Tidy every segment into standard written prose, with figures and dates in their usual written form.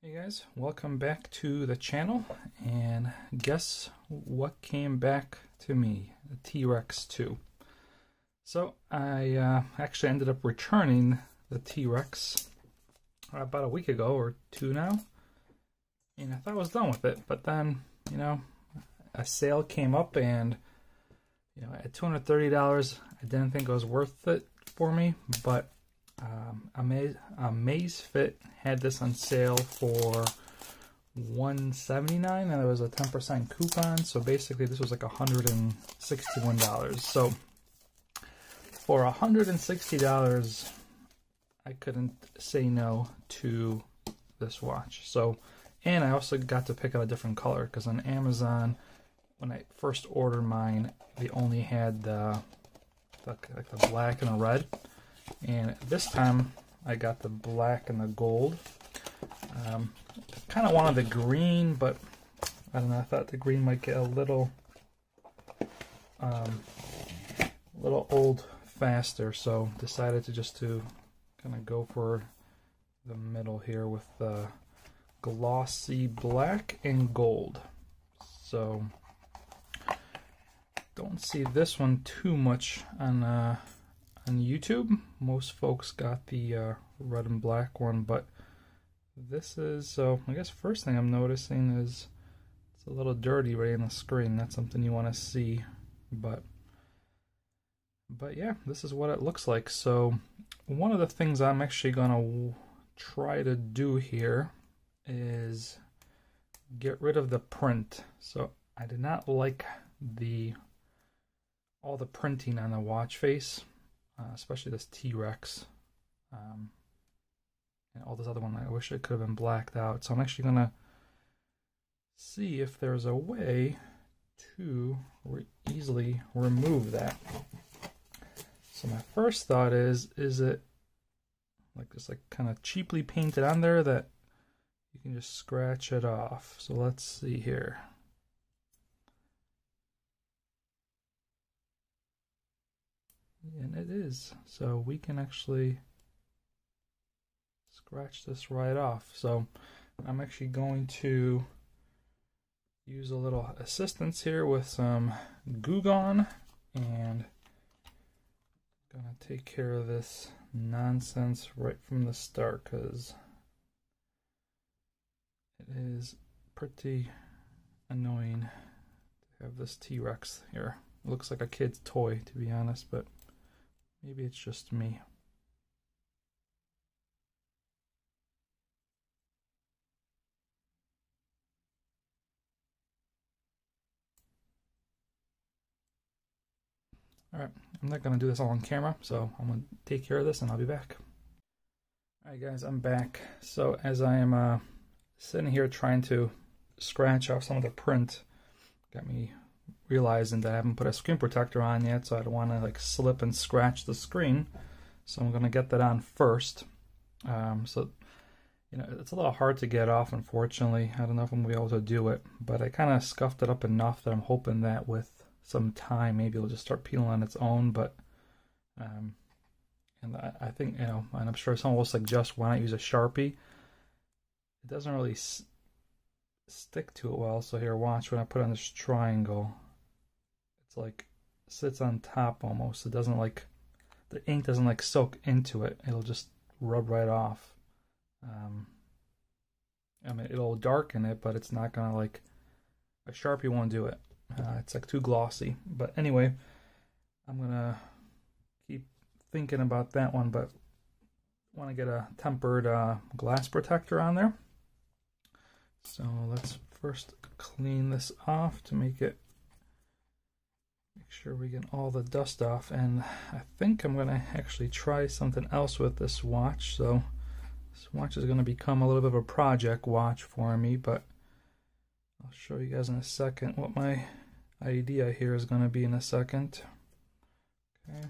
Hey guys, welcome back to the channel, and guess what came back to me? The T Rex 2. So I actually ended up returning the T Rex about a week ago or two now, and I thought I was done with it, but then, a sale came up, and at $230 I didn't think it was worth it for me, but Amazfit had this on sale for $179, and there was a 10% coupon, so basically this was like $161. So for $160 I couldn't say no to this watch. So, and I also got to pick out a different color, because on Amazon when I first ordered mine they only had the black and the red. And this time I got the black and the gold. Kind of wanted the green, but I don't know, I thought the green might get a little old faster, so decided to just kind of go for the middle here with the glossy black and gold. So don't see this one too much on YouTube. Most folks got the red and black one, but this is, so I guess first thing I'm noticing is it's a little dirty right on the screen. That's something you want to see, but yeah, this is what it looks like. So one of the things I'm actually gonna try to do here is get rid of the print. So I did not like all the printing on the watch face. Especially this T Rex, and all this other one. I wish it could have been blacked out. So I'm actually gonna see if there's a way to easily remove that. So my first thought is it like this, like kind of cheaply painted on there that you can just scratch it off? So let's see here. And it is, so we can actually scratch this right off. So I'm actually going to use a little assistance here with some Goo Gone, and gonna take care of this nonsense right from the start, because it is pretty annoying to have this T Rex here. It looks like a kid's toy, to be honest, but maybe it's just me. Alright, I'm not going to do this all on camera, so I'm going to take care of this and I'll be back. Alright guys, I'm back. So as I am sitting here trying to scratch off some of the print, got me realizing that I haven't put a screen protector on yet, so I don't want to like slip and scratch the screen. So I'm going to get that on first. So it's a little hard to get off, unfortunately. I don't know if I'm going to be able to do it, but I kind of scuffed it up enough that I'm hoping that with some time maybe it'll just start peeling on its own. But and I think, and I'm sure someone will suggest why not use a Sharpie. It doesn't really stick to it well. So here, watch when I put on this triangle. It's like sits on top almost. It doesn't like, the ink doesn't like soak into it. It'll just rub right off. I mean, it'll darken it, but it's not gonna, like, a Sharpie won't do it. It's like too glossy. But anyway, I'm gonna keep thinking about that one, but I want to get a tempered glass protector on there. So let's first clean this off to make sure we get all the dust off. And I think I'm going to actually try something else with this watch. So this watch is going to become a little bit of a project watch for me, but I'll show you guys in a second what my idea here is going to be in a second. Okay.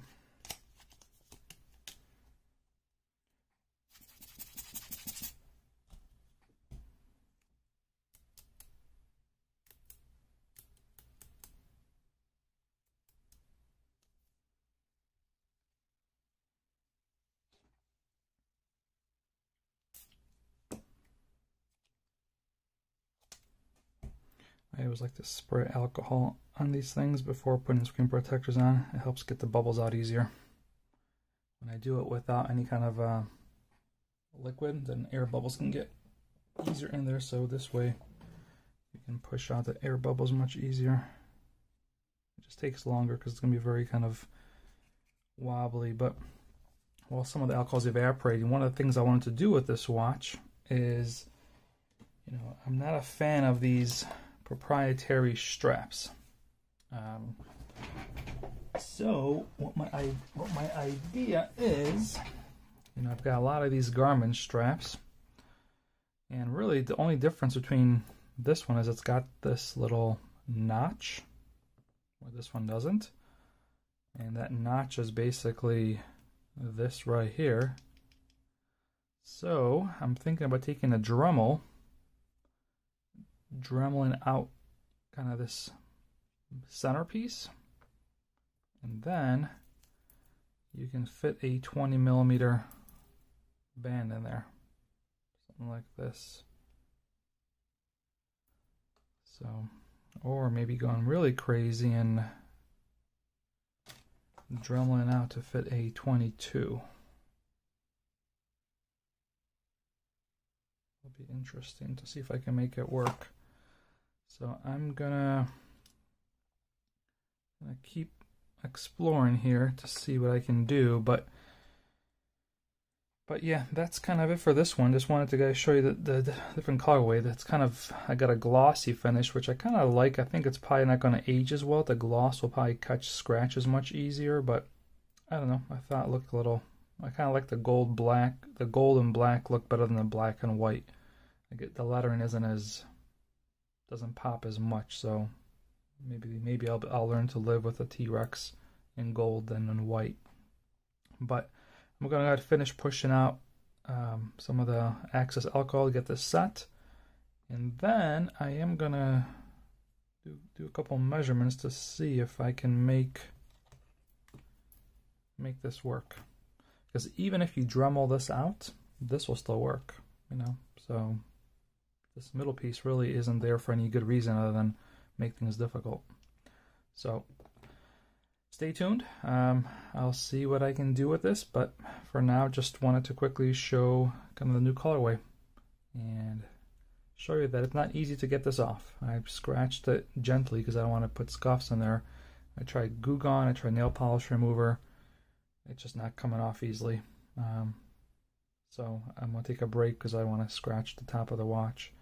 I always like to spray alcohol on these things before putting screen protectors on. It helps get the bubbles out easier. When I do it without any kind of liquid, then air bubbles can get easier in there, so this way you can push out the air bubbles much easier. It just takes longer because it's going to be very kind of wobbly, but while some of the alcohol's evaporating, one of the things I wanted to do with this watch is, you know, I'm not a fan of these proprietary straps. So what my idea is, you know, I've got a lot of these Garmin straps, and really the only difference between this one is it's got this little notch where this one doesn't, and that notch is basically this right here. So I'm thinking about taking a Dremeling out kind of this centerpiece, and then you can fit a 20mm band in there, something like this. So, or maybe going really crazy and Dremeling out to fit a 22. It'll be interesting to see if I can make it work. So I'm gonna keep exploring here to see what I can do, but yeah, that's kind of it for this one. Just wanted to guys show you the different colorway. That's kind of, I got a glossy finish, which I kind of like. I think it's probably not going to age as well. The gloss will probably catch scratches much easier, but I don't know. I thought it looked a little, I kind of like the gold black. The gold and black look better than the black and white. I get the lettering doesn't pop as much, so maybe I'll learn to live with a T Rex in gold than in white. But I'm going to finish pushing out some of the excess alcohol to get this set, and then I am going to do a couple measurements to see if I can make this work. Because even if you Dremel this out, this will still work, you know. So this middle piece really isn't there for any good reason other than make things difficult. So stay tuned. I'll see what I can do with this, but for now, just wanted to quickly show kind of the new colorway and show you that it's not easy to get this off. I've scratched it gently because I don't want to put scuffs in there. I tried Goo Gone, I tried nail polish remover. It's just not coming off easily. So I'm going to take a break because I want to scratch the top of the watch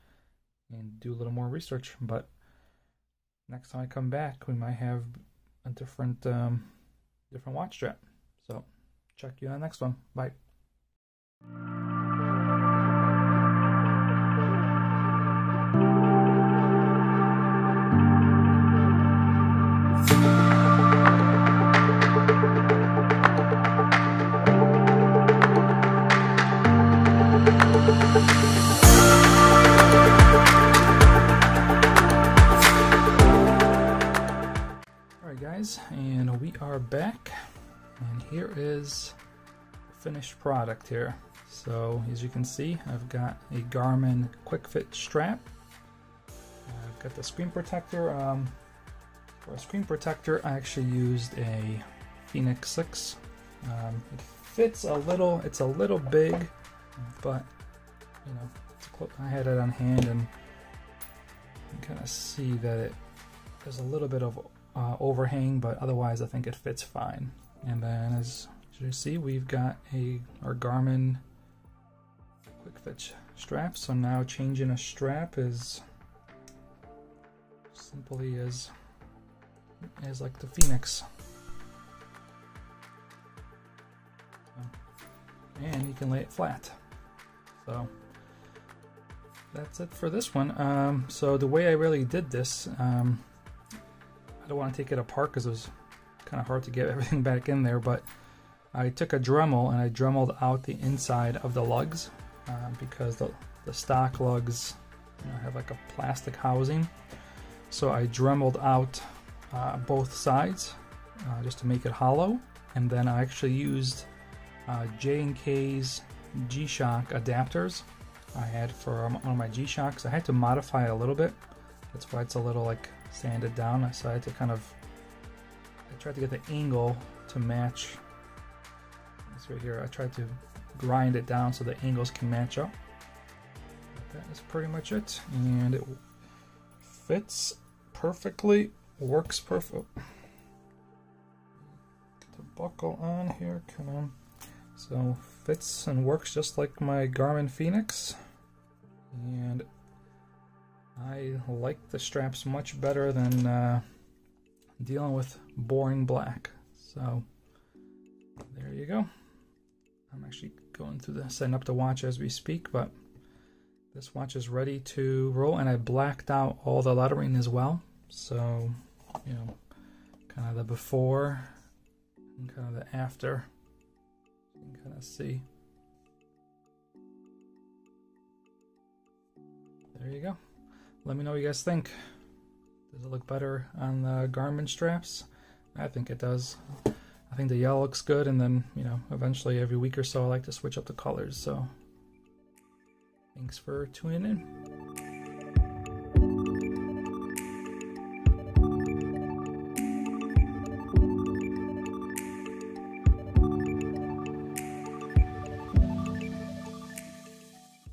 and do a little more research. But next time I come back, we might have a different watch strap. So check you on the next one. Bye. And we are back, and here is the finished product here. So as you can see, I've got a Garmin quick fit strap. I've got the screen protector. For a screen protector, I actually used a Phoenix 6. It fits a little, it's a little big, but you know, I had it on hand and you can kind of see that there's a little bit of overhang, but otherwise I think it fits fine. And then as you see, we've got our Garmin quick fit strap. So now changing a strap is simply as like the Phoenix. And you can lay it flat. So that's it for this one. So the way I really did this, I don't want to take it apart because it was kind of hard to get everything back in there, but I took a Dremel and I Dremeled out the inside of the lugs because the stock lugs, you know, have like a plastic housing. So I Dremeled out both sides just to make it hollow, and then I actually used J&K's G-Shock adapters I had for one of my G-Shocks. I had to modify it a little bit. That's why it's a little like sanded down. So I had to kind of, I tried to get the angle to match. This right here, I tried to grind it down so the angles can match up. But that is pretty much it, and it fits perfectly, works perfect. Get the buckle on here, come on. So fits and works just like my Garmin Phoenix, and I like the straps much better than dealing with boring black. So there you go. I'm actually going through setting up the watch as we speak, but this watch is ready to roll, and I blacked out all the lettering as well. So, you know, kind of the before and kind of the after. You can kind of see. There you go. Let me know what you guys think. Does it look better on the Garmin straps? I think it does. I think the yellow looks good, and then, you know, eventually every week or so I like to switch up the colors. So thanks for tuning in.